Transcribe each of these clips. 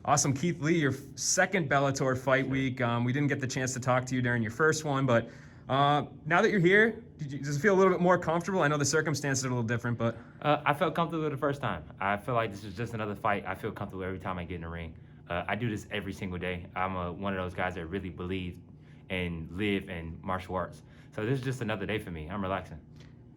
Awesome, Keith Lee, your second Bellator fight week. We didn't get the chance to talk to you during your first one, but now that you're here, does it feel a little bit more comfortable? I know the circumstances are a little different, but... I felt comfortable the first time. I feel like this is just another fight. I feel comfortable every time I get in the ring. I do this every single day. I'm one of those guys that really believe and live in martial arts. So this is just another day for me. I'm relaxing.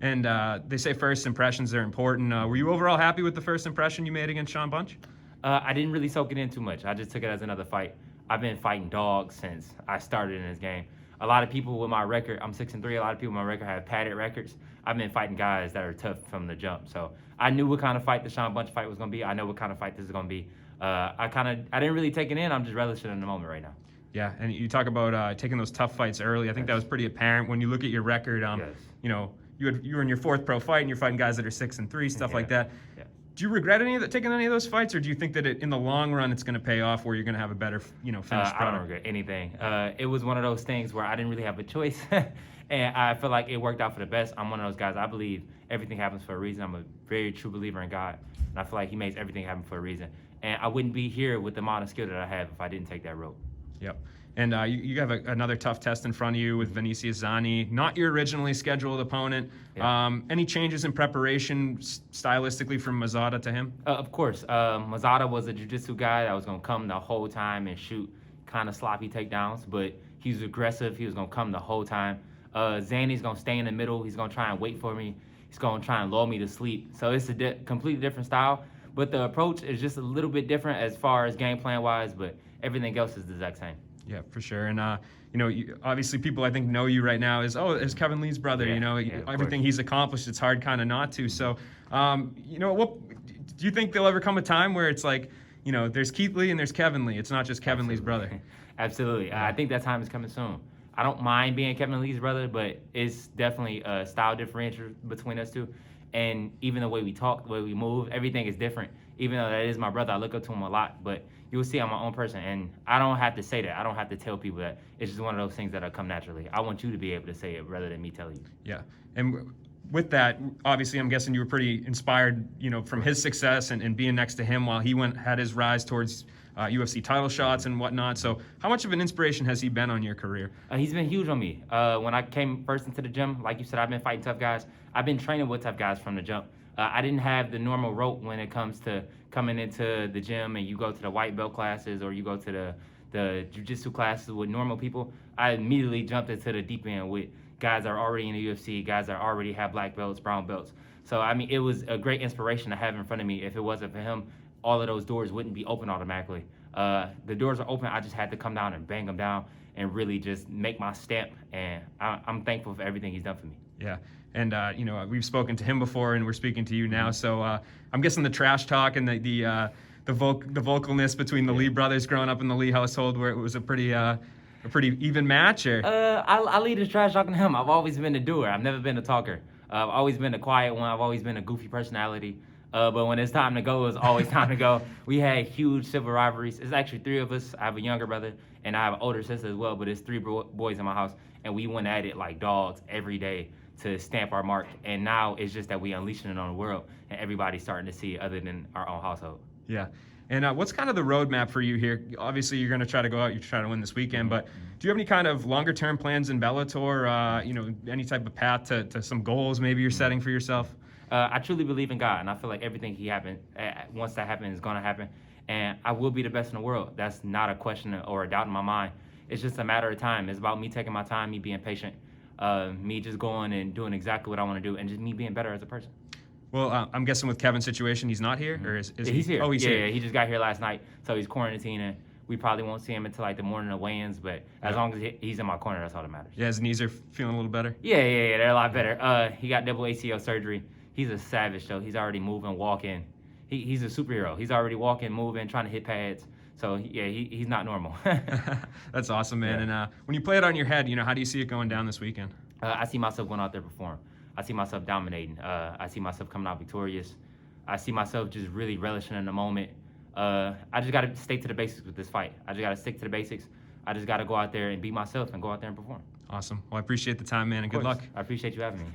And they say first impressions are important. Were you overall happy with the first impression you made against Sean Bunch? I didn't really soak it in too much. I just took it as another fight. I've been fighting dogs since I started in this game. A lot of people with my record, I'm 6-3, a lot of people with my record have padded records. I've been fighting guys that are tough from the jump. So I knew what kind of fight the Sean Bunch fight was going to be. I know what kind of fight this is going to be. I didn't really take it in. I'm just relishing in the moment right now. Yeah, and you talk about taking those tough fights early. I think that was pretty apparent when you look at your record. Yes. You know, you were in your fourth pro fight and you're fighting guys that are 6-3, stuff like that. Yeah. Do you regret taking any of those fights, or do you think that in the long run it's going to pay off where you're going to have a better, finished product? I don't regret anything. It was one of those things where I didn't really have a choice, and I feel like it worked out for the best. I'm one of those guys. I believe everything happens for a reason. I'm a very true believer in God, and I feel like He makes everything happen for a reason. And I wouldn't be here with the amount of skill that I have if I didn't take that road. Yep. And you have another tough test in front of you with Vinicius Zani, not your originally scheduled opponent. Yeah. Any changes in preparation stylistically from Mazada to him? Of course. Mazada was a jiu-jitsu guy that was going to come the whole time and shoot kind of sloppy takedowns, but he was aggressive. He was going to come the whole time. Zani's going to stay in the middle. He's going to try and wait for me. He's going to try and lull me to sleep. So it's a completely different style, but the approach is just a little bit different as far as game plan-wise, but everything else is the exact same. Yeah, for sure. And, obviously people I think know you right now as Kevin Lee's brother. Yeah, everything he's accomplished, it's hard kind of not to. So, what do you think there'll ever come a time where it's like, there's Keith Lee and there's Kevin Lee. It's not just Kevin Lee's brother. Absolutely. Yeah. I think that time is coming soon. I don't mind being Kevin Lee's brother, but it's definitely a style differential between us two. And even the way we talk, the way we move, everything is different. Even though that is my brother, I look up to him a lot, but you'll see I'm my own person, and I don't have to say that. I don't have to tell people that. It's just one of those things that'll come naturally. I want you to be able to say it rather than me telling you. Yeah, and with that, obviously, I'm guessing you were pretty inspired, from his success and being next to him while he had his rise towards UFC title shots and whatnot. So how much of an inspiration has he been on your career? He's been huge on me. When I came first into the gym, like you said, I've been fighting tough guys. I've been training with tough guys from the jump. I didn't have the normal rope when it comes to coming into the gym and you go to the white belt classes or you go to the jiu-jitsu classes with normal people. I immediately jumped into the deep end with guys that are already in the UFC, guys that already have black belts, brown belts. So, it was a great inspiration to have in front of me. If it wasn't for him, all of those doors wouldn't be open automatically. The doors are open. I just had to come down and bang them down and really just make my stamp. And I'm thankful for everything he's done for me. Yeah. And, we've spoken to him before and we're speaking to you now. So I'm guessing the trash talk and the vocalness between the Lee brothers growing up in the Lee household where it was a pretty even match? Or? I lead the trash talking to him. I've always been the doer. I've never been a talker. I've always been the quiet one. I've always been a goofy personality. But when it's time to go, it's always time to go. We had huge civil rivalries. It's actually 3 of us. I have a younger brother and I have an older sister as well, but it's 3 boys in my house. And we went at it like dogs every day to stamp our mark. And now it's just that we unleashing it on the world and everybody's starting to see it other than our own household. Yeah. And what's kind of the roadmap for you here? Obviously, you're going to try to go out, you're trying to win this weekend, but do you have any kind of longer-term plans in Bellator, any type of path to some goals maybe you're setting for yourself? I truly believe in God, and I feel like everything once that happens, is going to happen. And I will be the best in the world. That's not a question or a doubt in my mind. It's just a matter of time. It's about me taking my time, me being patient, me just going and doing exactly what I want to do, and just me being better as a person. Well, I'm guessing with Kevin's situation, he's not here, or is he? He's here. Oh, he's here. Yeah, he just got here last night, so he's quarantining. We probably won't see him until like the morning of weigh-ins, but as long as he's in my corner, that's all that matters. Yeah, his knees are feeling a little better? Yeah, they're a lot better. He got double ACL surgery. He's a savage, though. He's already moving, walking. He's a superhero. He's already walking, moving, trying to hit pads. So, yeah, he's not normal. That's awesome, man. Yeah. And when you play it on your head, how do you see it going down this weekend? I see myself going out there perform. I see myself dominating. I see myself coming out victorious. I see myself just really relishing in the moment. I just got to stay to the basics with this fight. I just got to stick to the basics. I just got to go out there and be myself and go out there and perform. Awesome. Well, I appreciate the time, man, and good luck. I appreciate you having me.